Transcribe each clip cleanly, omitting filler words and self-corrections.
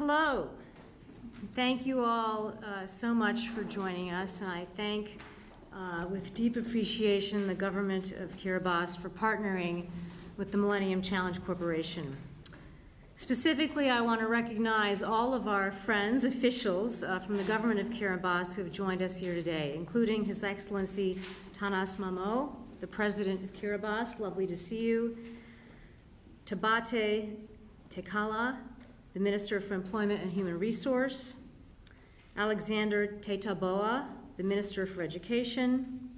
Hello. Thank you all so much for joining us, and I thank, with deep appreciation, the government of Kiribati for partnering with the Millennium Challenge Corporation. Specifically, I want to recognize all of our friends, officials from the government of Kiribati who have joined us here today, including His Excellency Taneti Maamau, the President of Kiribati, lovely to see you, Tabate Tekala, the Minister for Employment and Human Resource, Alexander Tetaboa, the Minister for Education,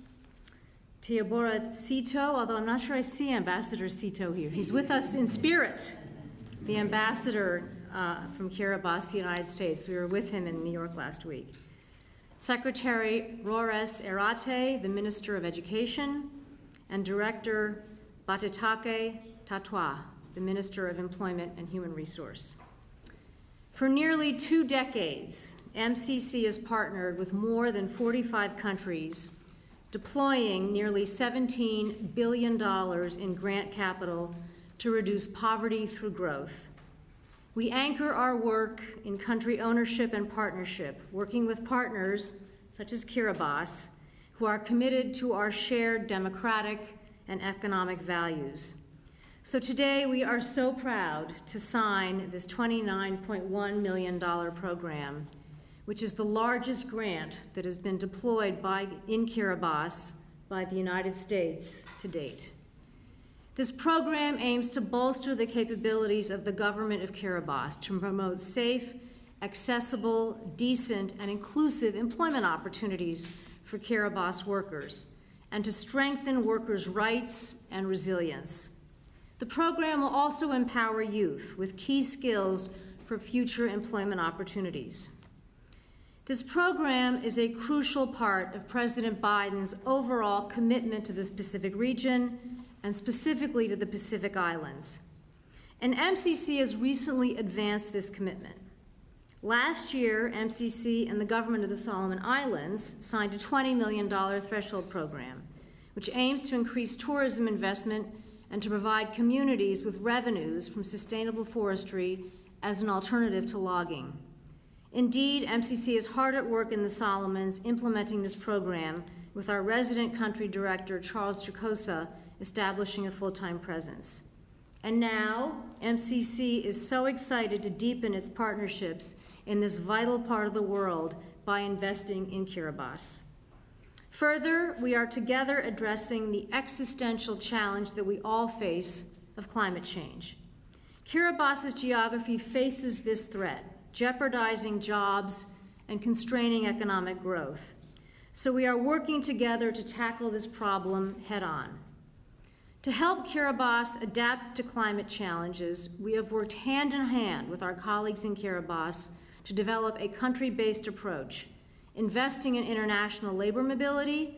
Teobora Sito, although I'm not sure I see Ambassador Sito here. He's with us in spirit, the ambassador from Kiribati, the United States. We were with him in New York last week. Secretary Rores Erate, the Minister of Education, and Director Batitake Tatwa, the Minister of Employment and Human Resource. For nearly 2 decades, MCC has partnered with more than 45 countries, deploying nearly $17 billion in grant capital to reduce poverty through growth. We anchor our work in country ownership and partnership, working with partners such as Kiribati, who are committed to our shared democratic and economic values. So today we are so proud to sign this $29.1 million program, which is the largest grant that has been deployed in Kiribati by the United States to date. This program aims to bolster the capabilities of the government of Kiribati to promote safe, accessible, decent, and inclusive employment opportunities for Kiribati workers, and to strengthen workers' rights and resilience. The program will also empower youth with key skills for future employment opportunities. This program is a crucial part of President Biden's overall commitment to the Pacific region and specifically to the Pacific Islands. And MCC has recently advanced this commitment. Last year, MCC and the government of the Solomon Islands signed a $20 million threshold program, which aims to increase tourism investment and to provide communities with revenues from sustainable forestry as an alternative to logging. Indeed, MCC is hard at work in the Solomons implementing this program, with our resident country director, Charles Jacosa, establishing a full-time presence. And now, MCC is so excited to deepen its partnerships in this vital part of the world by investing in Kiribati. Further, we are together addressing the existential challenge that we all face of climate change. Kiribati's geography faces this threat, jeopardizing jobs and constraining economic growth. So we are working together to tackle this problem head-on. To help Kiribati adapt to climate challenges, we have worked hand in hand with our colleagues in Kiribati to develop a country-based approach, investing in international labor mobility.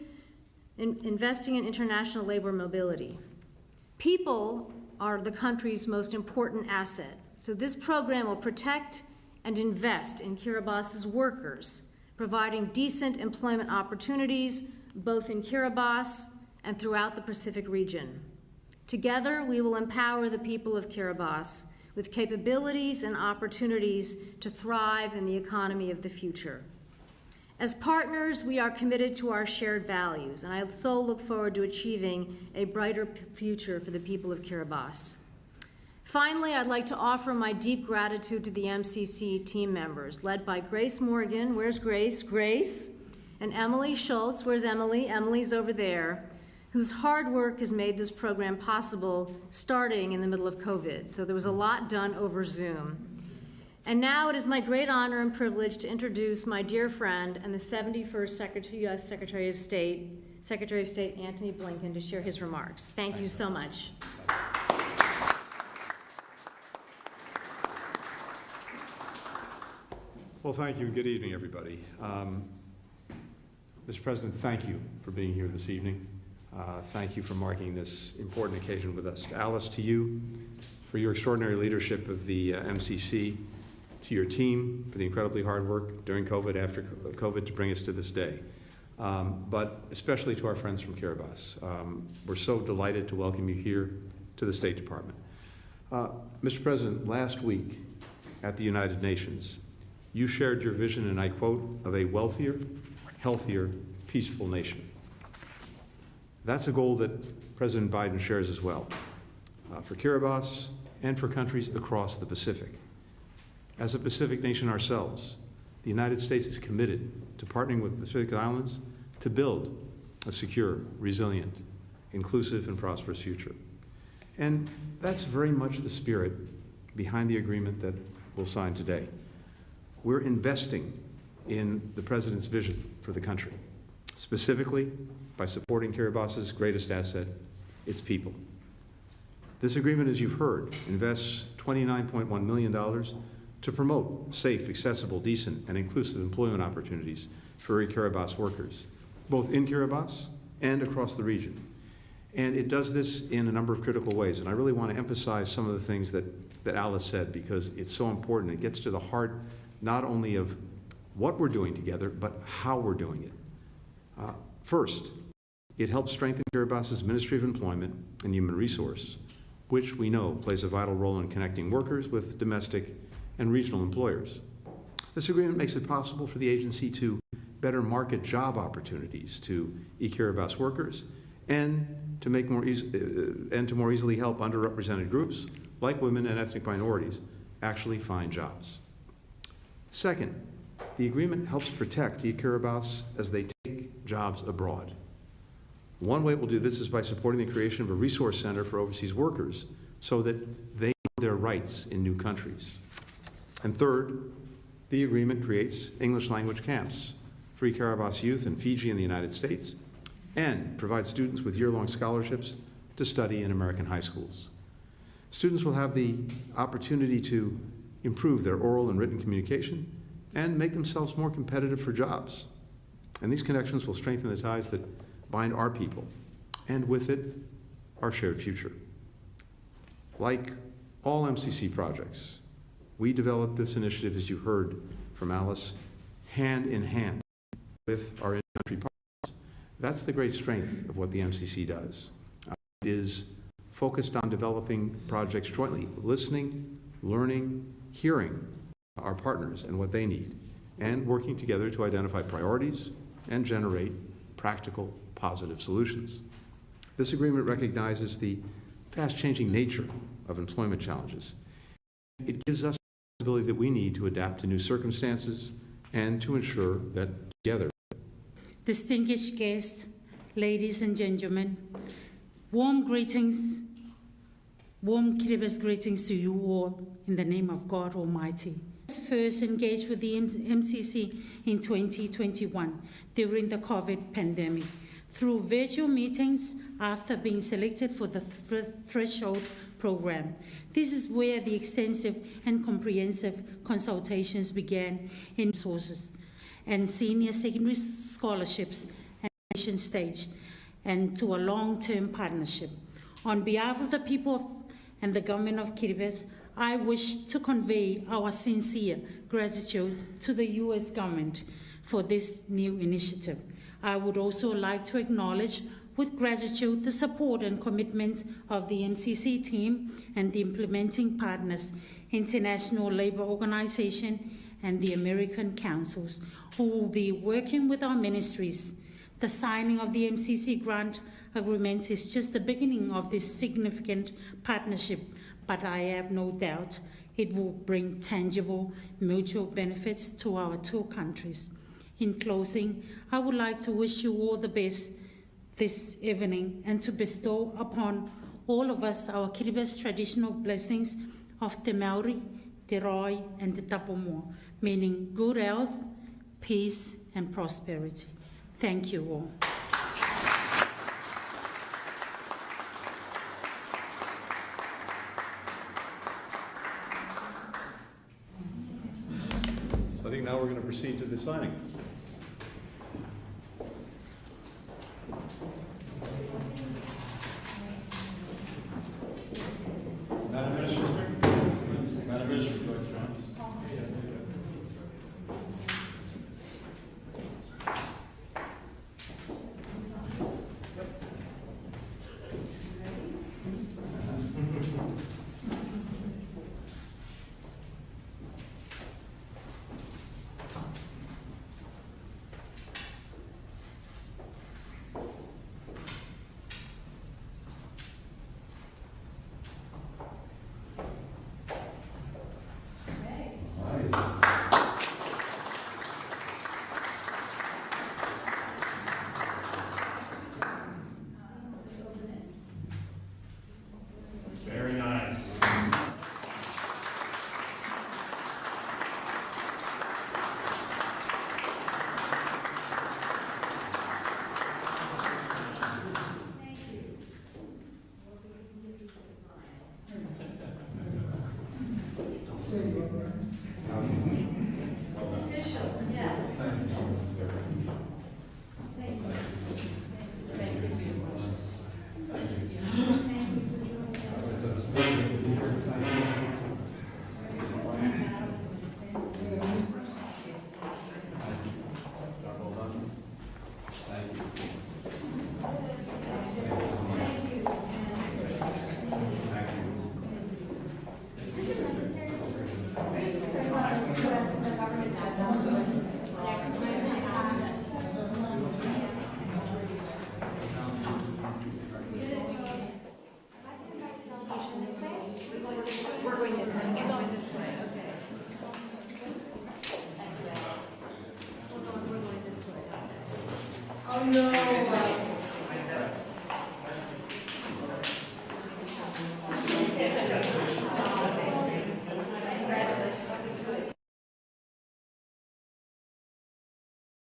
People are the country's most important asset, so this program will protect and invest in Kiribati's workers, providing decent employment opportunities both in Kiribati and throughout the Pacific region. Together, we will empower the people of Kiribati with capabilities and opportunities to thrive in the economy of the future. As partners, we are committed to our shared values, and I so look forward to achieving a brighter future for the people of Kiribati. Finally, I'd like to offer my deep gratitude to the MCC team members, led by Grace Morgan. Where's Grace? Grace. And Emily Schultz. Where's Emily? Emily's over there, whose hard work has made this program possible starting in the middle of COVID. So there was a lot done over Zoom. And now it is my great honor and privilege to introduce my dear friend and the 71st U.S. Secretary of State Antony Blinken, to share his remarks. Thank you so much. Well, thank you, and good evening, everybody. Mr. President, thank you for being here this evening. Thank you for marking this important occasion with us. Alice, to you, for your extraordinary leadership of the MCC, to your team for the incredibly hard work during COVID, after COVID, to bring us to this day. But especially to our friends from Kiribati. We're so delighted to welcome you here to the State Department. Mr. President, last week at the United Nations, you shared your vision, and I quote, of a wealthier, healthier, peaceful nation. That's a goal that President Biden shares as well, for Kiribati and for countries across the Pacific. As a Pacific nation ourselves, the United States is committed to partnering with the Pacific Islands to build a secure, resilient, inclusive, and prosperous future. And that's very much the spirit behind the agreement that we'll sign today. We're investing in the President's vision for the country, specifically by supporting Kiribati's greatest asset, its people. This agreement, as you've heard, invests $29.1 million to promote safe, accessible, decent, and inclusive employment opportunities for Kiribati workers, both in Kiribati and across the region. And it does this in a number of critical ways. And I really want to emphasize some of the things that Alice said, because it's so important. It gets to the heart not only of what we're doing together, but how we're doing it. First, it helps strengthen Kiribati's Ministry of Employment and Human Resource, which we know plays a vital role in connecting workers with domestic and regional employers. This agreement makes it possible for the agency to better market job opportunities to Kiribati workers and to more easily help underrepresented groups like women and ethnic minorities actually find jobs. Second, the agreement helps protect Kiribati as they take jobs abroad. One way we'll do this is by supporting the creation of a resource center for overseas workers so that they know their rights in new countries. And third, the agreement creates English language camps for Kiribati youth in Fiji and the United States, and provides students with year-long scholarships to study in American high schools. Students will have the opportunity to improve their oral and written communication and make themselves more competitive for jobs. And these connections will strengthen the ties that bind our people, and with it, our shared future. Like all MCC projects, we developed this initiative, as you heard from Alice, hand in hand with our in-country partners. That's the great strength of what the MCC does. It is focused on developing projects jointly, listening, learning, hearing our partners and what they need, and working together to identify priorities and generate practical, positive solutions. This agreement recognizes the fast-changing nature of employment challenges. It gives us the ability that we need to adapt to new circumstances and to ensure that together. Distinguished guests, ladies and gentlemen, warm greetings, warm Kiribati greetings to you all in the name of God Almighty. First engaged with the MCC in 2021 during the COVID pandemic through virtual meetings after being selected for the Threshold program. This is where the extensive and comprehensive consultations began in sources and senior secondary scholarships and mission stage, and to a long-term partnership. On behalf of the people and the government of Kiribati, I wish to convey our sincere gratitude to the U.S. government for this new initiative. I would also like to acknowledge with gratitude the support and commitment of the MCC team and the implementing partners, International Labour Organization and the American Councils, who will be working with our ministries. The signing of the MCC grant agreement is just the beginning of this significant partnership, but I have no doubt it will bring tangible mutual benefits to our two countries. In closing, I would like to wish you all the best this evening and to bestow upon all of us our Kiribati traditional blessings of Te Maori, Te Roi, and Te Tapomoa, meaning good health, peace, and prosperity. Thank you all. So I think now we're going to proceed to the signing. Madam Minister. Madam Minister. no.